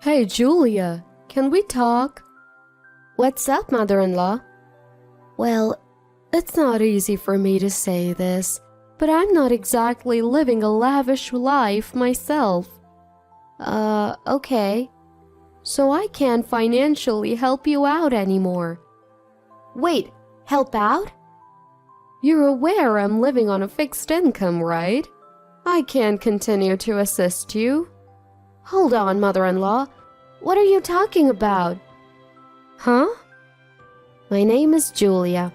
Hey, Julia, can we talk? What's up, mother-in-law? Well, it's not easy for me to say this, but I'm not exactly living a lavish life myself. Okay. So I can't financially help you out anymore. Wait, help out? You're aware I'm living on a fixed income, right? I can't continue to assist you. Hold on, mother-in-law. What are you talking about? Huh? My name is Julia,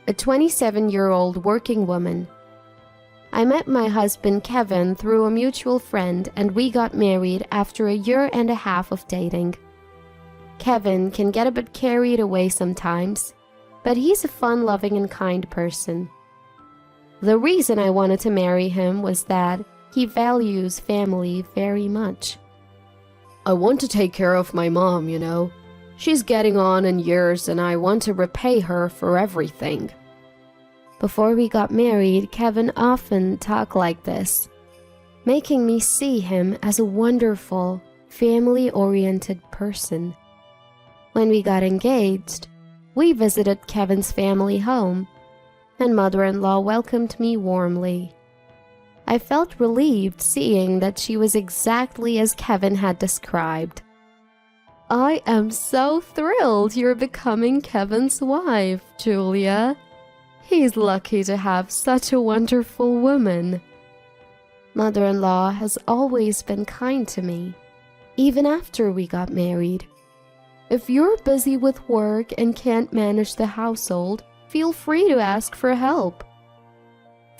a 27-year-old working woman. I met my husband Kevin through a mutual friend, and we got married after 1.5 years of dating. Kevin can get a bit carried away sometimes, but he's a fun-loving and kind person. The reason I wanted to marry him was that he values family very much. I want to take care of my mom, you know. She's getting on in years and I want to repay her for everything. Before we got married, Kevin often talked like this, making me see him as a wonderful, family-oriented person. When we got engaged, we visited Kevin's family home, and mother-in-law welcomed me warmly. I felt relieved seeing that she was exactly as Kevin had described. I am so thrilled you're becoming Kevin's wife, Julia. He's lucky to have such a wonderful woman. Mother-in-law has always been kind to me, even after we got married. If you're busy with work and can't manage the household, feel free to ask for help.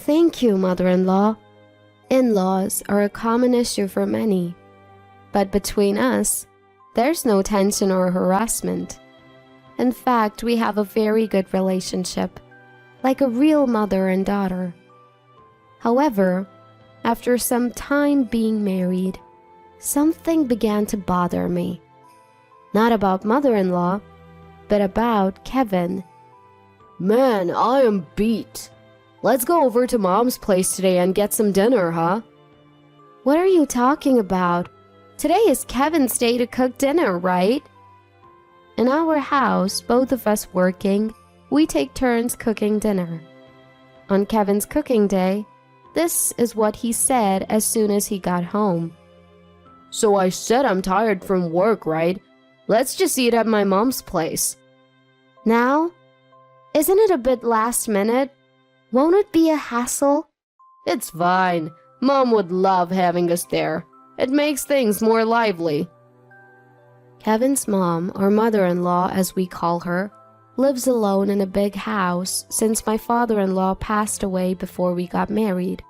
Thank you, mother-in-law. In-laws are a common issue for many, but between us, there's no tension or harassment. In fact, we have a very good relationship, like a real mother and daughter. However, after some time being married, something began to bother me. Not about mother-in-law, but about Kevin. Man, I am beat. Let's go over to Mom's place today and get some dinner, huh? What are you talking about? Today is Kevin's day to cook dinner, right? In our house, both of us working, we take turns cooking dinner. On Kevin's cooking day, this is what he said as soon as he got home. So I said I'm tired from work, right? Let's just eat at my mom's place. Now? Isn't it a bit last minute? Won't it be a hassle? It's fine. Mom would love having us there. It makes things more lively. Kevin's mom, or mother-in-law as we call her, lives alone in a big house since my father-in-law passed away before we got married.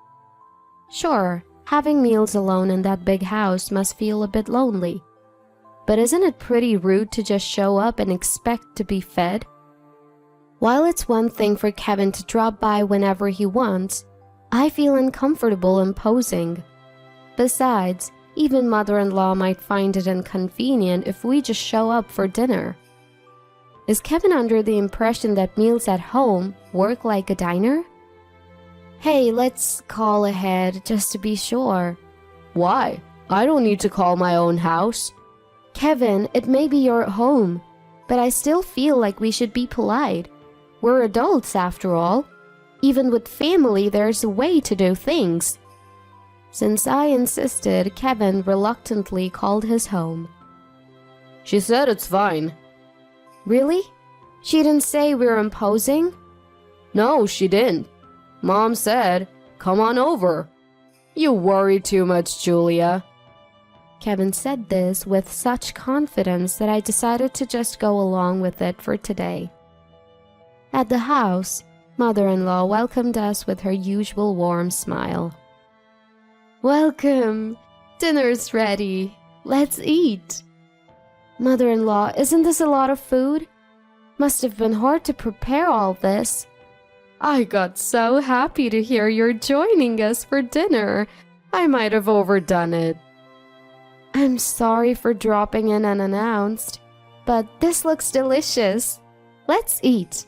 Sure, having meals alone in that big house must feel a bit lonely. But isn't it pretty rude to just show up and expect to be fed? While it's one thing for Kevin to drop by whenever he wants, I feel uncomfortable imposing. Besides, even mother-in-law might find it inconvenient if we just show up for dinner. Is Kevin under the impression that meals at home work like a diner? Hey, let's call ahead just to be sure. Why? I don't need to call my own house. Kevin, it may be your home, but I still feel like we should be polite. We're adults after all. Even with family, there's a way to do things. Since I insisted, Kevin reluctantly called his home. She said it's fine. Really? She didn't say we're imposing? No, she didn't. Mom said, come on over. You worry too much, Julia. Kevin said this with such confidence that I decided to just go along with it for today. At the house, mother-in-law welcomed us with her usual warm smile. Welcome. Dinner's ready. Let's eat. Mother-in-law, isn't this a lot of food? Must have been hard to prepare all this. I got so happy to hear you're joining us for dinner. I might have overdone it. I'm sorry for dropping in unannounced, but this looks delicious. Let's eat.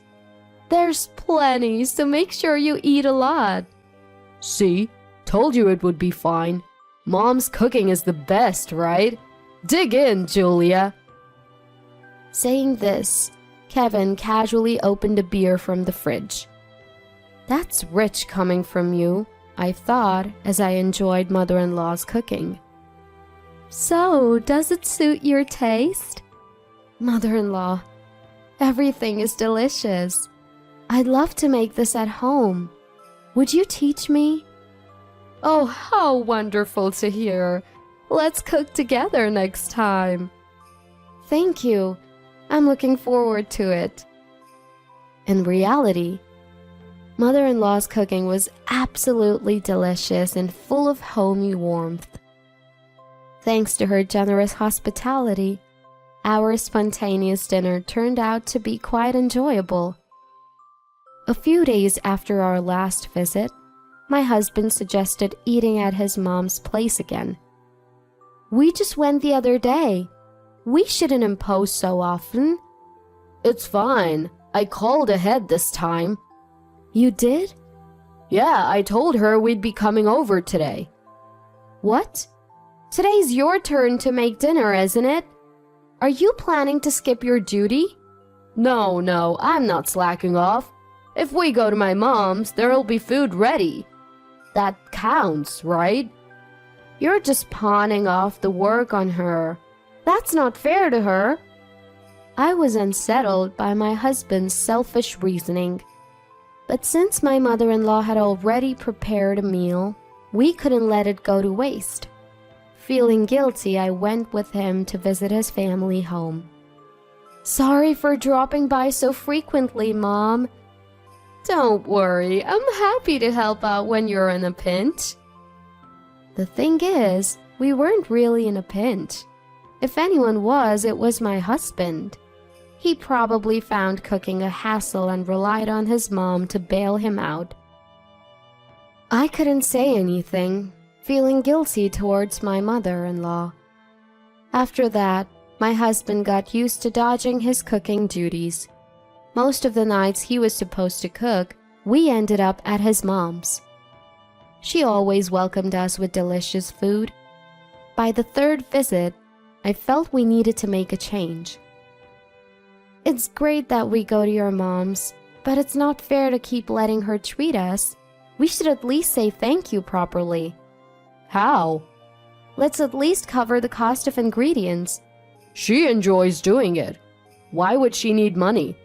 There's plenty, so make sure you eat a lot. See? Told you it would be fine. Mom's cooking is the best, right? Dig in, Julia. Saying this, Kevin casually opened a beer from the fridge. That's rich coming from you, I thought as I enjoyed mother-in-law's cooking. So, does it suit your taste? Mother-in-law, everything is delicious. I'd love to make this at home. Would you teach me? Oh, how wonderful to hear. Let's cook together next time. Thank you. I'm looking forward to it. In reality, mother-in-law's cooking was absolutely delicious and full of homey warmth. Thanks to her generous hospitality, our spontaneous dinner turned out to be quite enjoyable. A few days after our last visit, my husband suggested eating at his mom's place again. We just went the other day. We shouldn't impose so often. It's fine. I called ahead this time. You did? Yeah, I told her we'd be coming over today. What? Today's your turn to make dinner, isn't it? Are you planning to skip your duty? No, I'm not slacking off. If we go to my mom's, there'll be food ready. That counts, right? You're just pawning off the work on her. That's not fair to her. I was unsettled by my husband's selfish reasoning. But since my mother-in-law had already prepared a meal, we couldn't let it go to waste. Feeling guilty, I went with him to visit his family home. Sorry for dropping by so frequently, Mom. Don't worry, I'm happy to help out when you're in a pinch. The thing is, we weren't really in a pinch. If anyone was, it was my husband. He probably found cooking a hassle and relied on his mom to bail him out. I couldn't say anything, feeling guilty towards my mother-in-law. After that, my husband got used to dodging his cooking duties. Most of the nights he was supposed to cook, we ended up at his mom's. She always welcomed us with delicious food. By the third visit, I felt we needed to make a change. It's great that we go to your mom's, but it's not fair to keep letting her treat us. We should at least say thank you properly. How? Let's at least cover the cost of ingredients. She enjoys doing it. Why would she need money?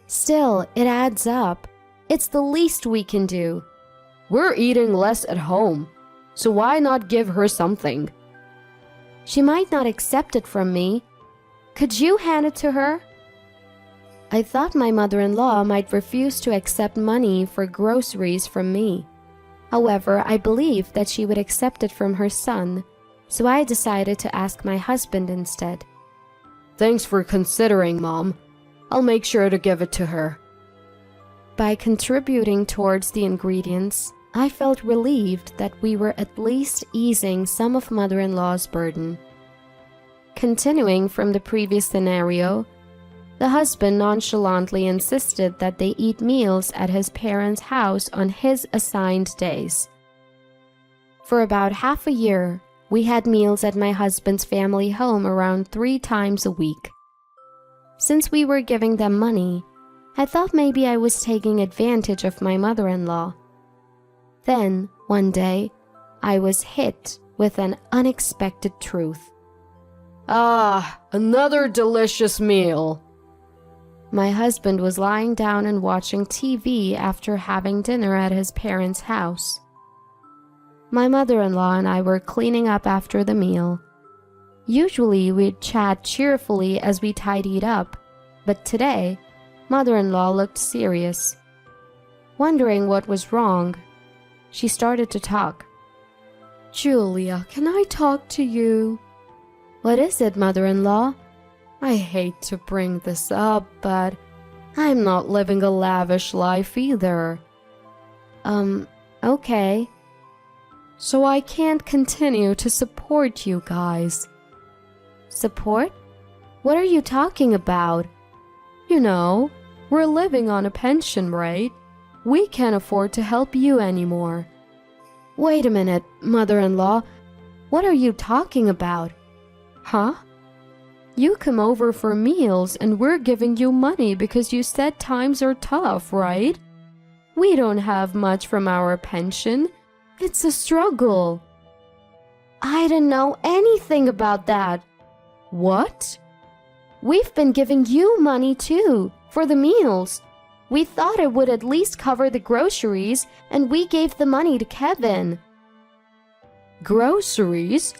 Still, it adds up. It's the least we can do. We're eating less at home, so why not give her something? She might not accept it from me. Could you hand it to her? I thought my mother-in-law might refuse to accept money for groceries from me. However, I believed that she would accept it from her son, so I decided to ask my husband instead. Thanks for considering, Mom. I'll make sure to give it to her. By contributing towards the ingredients, I felt relieved that we were at least easing some of mother-in-law's burden. Continuing from the previous scenario, the husband nonchalantly insisted that they eat meals at his parents' house on his assigned days. For about half a year, we had meals at my husband's family home around 3 times a week. Since we were giving them money, I thought maybe I was taking advantage of my mother-in-law. Then, one day, I was hit with an unexpected truth. Ah, another delicious meal. My husband was lying down and watching TV after having dinner at his parents' house. My mother-in-law and I were cleaning up after the meal. Usually we'd chat cheerfully as we tidied up, but today, mother-in-law looked serious. Wondering what was wrong, she started to talk. Julia, can I talk to you? What is it, mother-in-law? I hate to bring this up, but I'm not living a lavish life either. Okay. So I can't continue to support you guys. Support? What are you talking about? You know, we're living on a pension, right? We can't afford to help you anymore. Wait a minute, mother-in-law. What are you talking about? Huh? You come over for meals and we're giving you money because you said times are tough, right? We don't have much from our pension. It's a struggle. I didn't know anything about that. What? We've been giving you money too, for the meals. We thought it would at least cover the groceries, and we gave the money to Kevin. Groceries?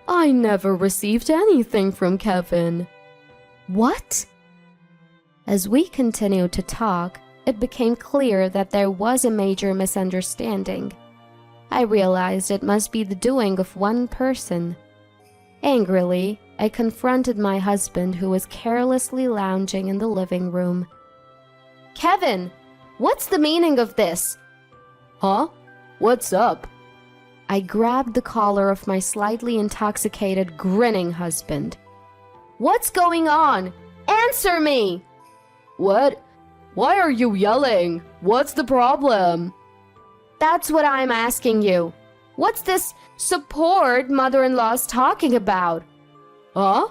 I never received anything from Kevin. What? As we continued to talk, it became clear that there was a major misunderstanding. I realized it must be the doing of one person. Angrily, I confronted my husband, who was carelessly lounging in the living room. Kevin, what's the meaning of this? Huh? What's up? I grabbed the collar of my slightly intoxicated, grinning husband. What's going on? Answer me! What? Why are you yelling? What's the problem? That's what I'm asking you. What's this support mother-in-law's talking about? Huh?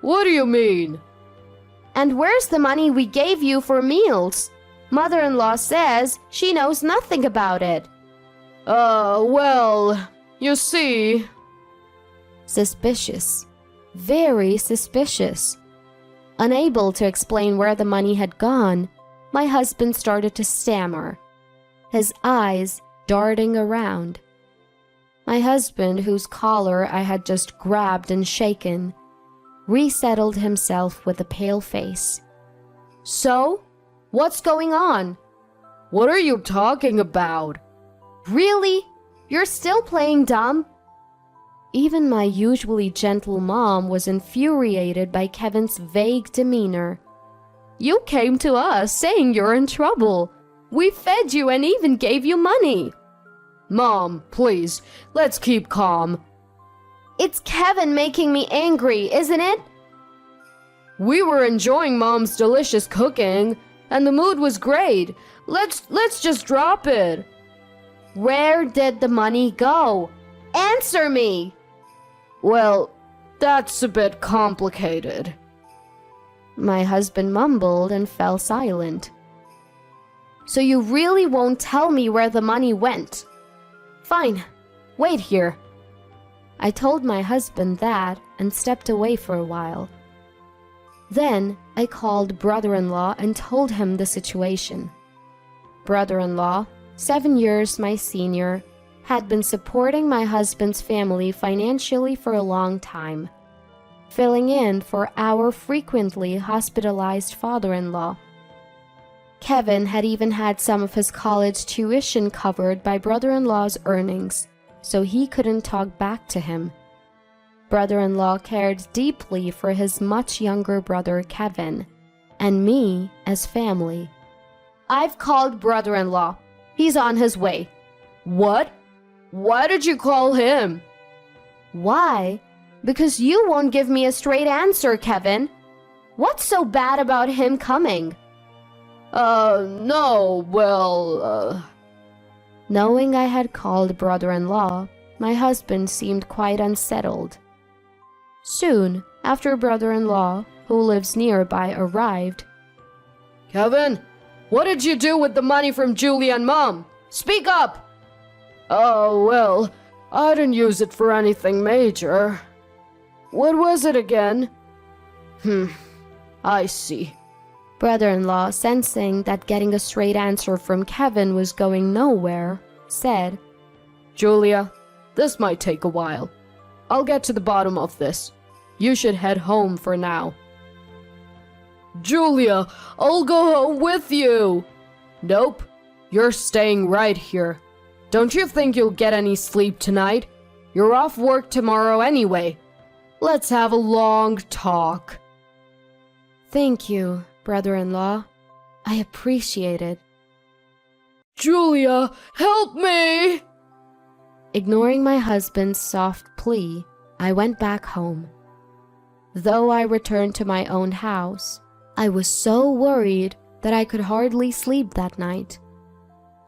What do you mean? And where's the money we gave you for meals? Mother-in-law says she knows nothing about it. Well, you see... Suspicious. Very suspicious. Unable to explain where the money had gone, my husband started to stammer, his eyes darting around. My husband, whose collar I had just grabbed and shaken, resettled himself with a pale face. So, what's going on? What are you talking about? Really? You're still playing dumb? Even my usually gentle mom was infuriated by Kevin's vague demeanor. You came to us saying you're in trouble. We fed you and even gave you money. Mom, please, let's keep calm. It's Kevin making me angry, isn't it? We were enjoying Mom's delicious cooking, and the mood was great. Let's just drop it. Where did the money go? Answer me! Well, that's a bit complicated. My husband mumbled and fell silent. So you really won't tell me where the money went? Fine, wait here. I told my husband that and stepped away for a while. Then I called brother-in-law and told him the situation. Brother-in-law, 7 years my senior, had been supporting my husband's family financially for a long time, filling in for our frequently hospitalized father-in-law. Kevin had even had some of his college tuition covered by brother-in-law's earnings, so he couldn't talk back to him. Brother-in-law cared deeply for his much younger brother Kevin, and me as family. I've called brother-in-law. He's on his way. What? Why did you call him? Why? Because you won't give me a straight answer, Kevin. What's so bad about him coming? No, well, Knowing I had called brother-in-law, my husband seemed quite unsettled. Soon after brother-in-law, who lives nearby, arrived. Kevin, what did you do with the money from Julia and Mom? Speak up! Oh, well, I didn't use it for anything major. What was it again? I see. Brother-in-law, sensing that getting a straight answer from Kevin was going nowhere, said, Julia, this might take a while. I'll get to the bottom of this. You should head home for now. Julia, I'll go home with you. Nope, you're staying right here. Don't you think you'll get any sleep tonight? You're off work tomorrow anyway. Let's have a long talk. Thank you, brother-in-law. I appreciate it. Julia, help me! Ignoring my husband's soft plea, I went back home. Though I returned to my own house, I was so worried that I could hardly sleep that night.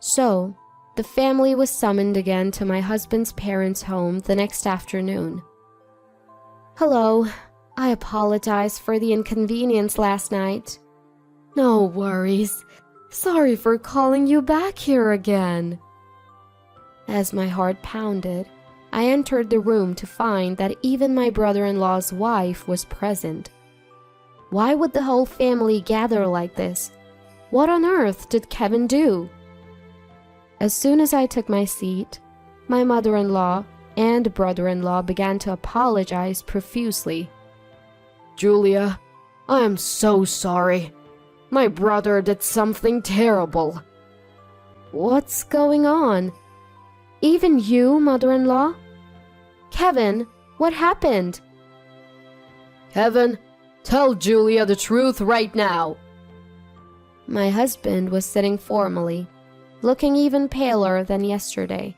So, the family was summoned again to my husband's parents' home the next afternoon. Hello. I apologize for the inconvenience last night. No worries. Sorry for calling you back here again. As my heart pounded, I entered the room to find that even my brother-in-law's wife was present. Why would the whole family gather like this? What on earth did Kevin do? As soon as I took my seat, my mother-in-law and brother-in-law began to apologize profusely. Julia, I am so sorry. My brother did something terrible. What's going on? Even you, mother-in-law? Kevin, what happened? Kevin, tell Julia the truth right now. My husband was sitting formally, looking even paler than yesterday.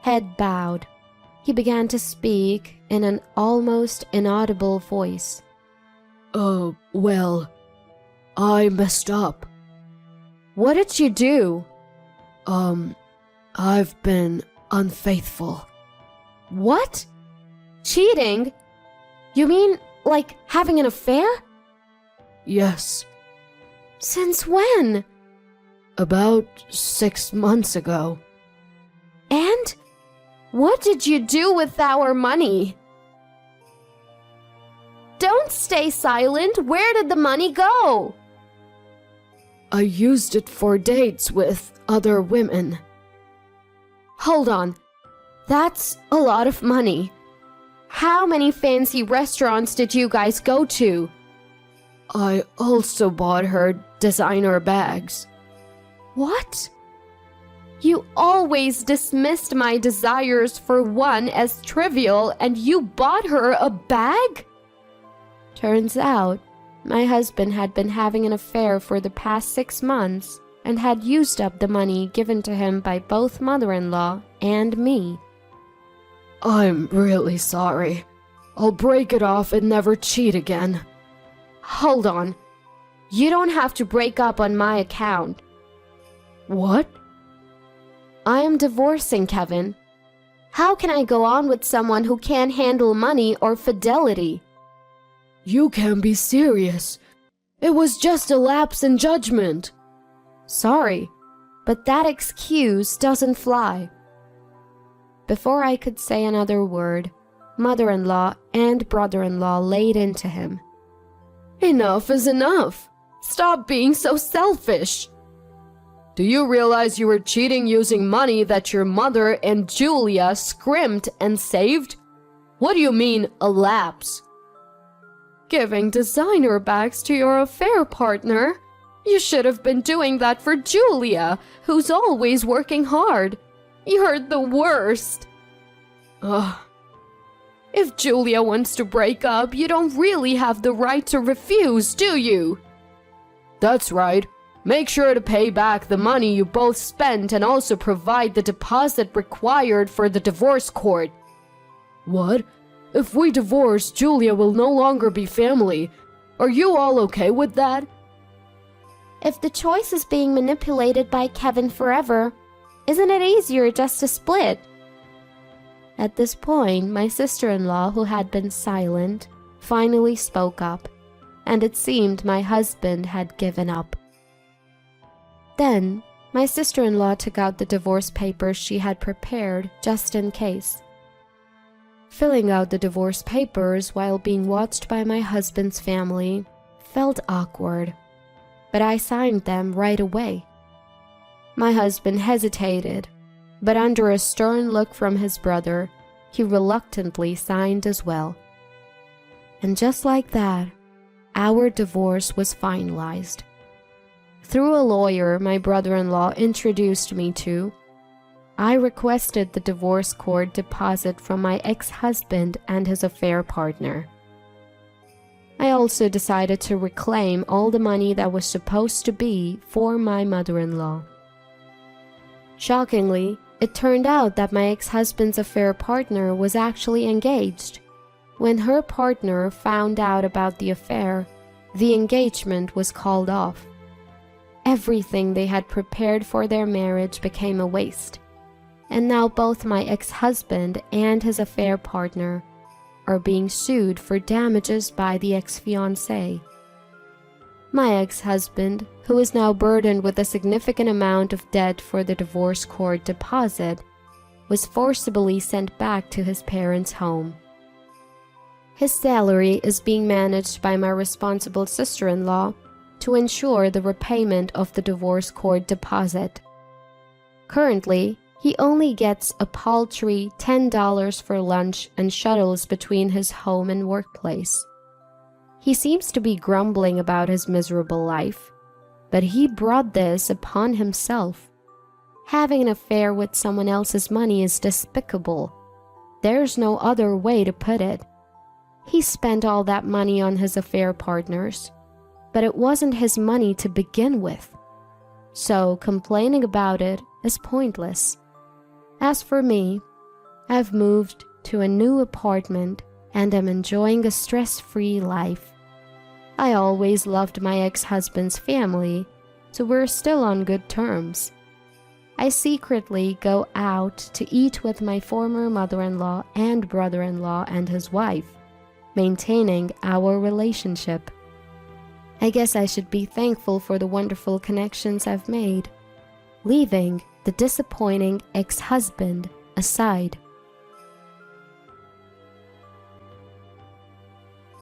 Head bowed, he began to speak in an almost inaudible voice. Well, I messed up. What did you do? I've been unfaithful. What? Cheating? You mean like having an affair? Yes. Since when? About 6 months ago. And? What did you do with our money? Don't stay silent. Where did the money go? I used it for dates with other women. Hold on. That's a lot of money. How many fancy restaurants did you guys go to? I also bought her designer bags. What? You always dismissed my desires for one as trivial, and you bought her a bag? Turns out, my husband had been having an affair for the past 6 months and had used up the money given to him by both mother-in-law and me. I'm really sorry. I'll break it off and never cheat again. Hold on. You don't have to break up on my account. What? I am divorcing Kevin. How can I go on with someone who can't handle money or fidelity? You can't be serious. It was just a lapse in judgment. Sorry, but that excuse doesn't fly. Before I could say another word, mother-in-law and brother-in-law laid into him. Enough is enough. Stop being so selfish. Do you realize you were cheating using money that your mother and Julia scrimped and saved? What do you mean, a lapse? Giving designer bags to your affair partner? You should have been doing that for Julia, who's always working hard. You're the worst. Ugh. If Julia wants to break up, you don't really have the right to refuse, do you? That's right. Make sure to pay back the money you both spent and also provide the deposit required for the divorce court. What? If we divorce, Julia will no longer be family. Are you all okay with that? If the choice is being manipulated by Kevin forever, isn't it easier just to split? At this point, my sister-in-law, who had been silent, finally spoke up, and it seemed my husband had given up. Then, my sister-in-law took out the divorce papers she had prepared just in case. Filling out the divorce papers while being watched by my husband's family felt awkward, but I signed them right away. My husband hesitated, but under a stern look from his brother, he reluctantly signed as well. And just like that, our divorce was finalized. Through a lawyer my brother-in-law introduced me to, I requested the divorce court deposit from my ex-husband and his affair partner. I also decided to reclaim all the money that was supposed to be for my mother-in-law. Shockingly, it turned out that my ex-husband's affair partner was actually engaged. When her partner found out about the affair, the engagement was called off. Everything they had prepared for their marriage became a waste, and now both my ex-husband and his affair partner are being sued for damages by the ex-fiancé. My ex-husband, who is now burdened with a significant amount of debt for the divorce court deposit, was forcibly sent back to his parents' home. His salary is being managed by my responsible sister-in-law to ensure the repayment of the divorce court deposit. Currently, he only gets a paltry $10 for lunch and shuttles between his home and workplace. He seems to be grumbling about his miserable life, but he brought this upon himself. Having an affair with someone else's money is despicable. There's no other way to put it. He spent all that money on his affair partners, but it wasn't his money to begin with. So complaining about it is pointless. As for me, I've moved to a new apartment and am enjoying a stress-free life. I always loved my ex-husband's family, so we're still on good terms. I secretly go out to eat with my former mother-in-law and brother-in-law and his wife, maintaining our relationship. I guess I should be thankful for the wonderful connections I've made, leaving the disappointing ex-husband aside.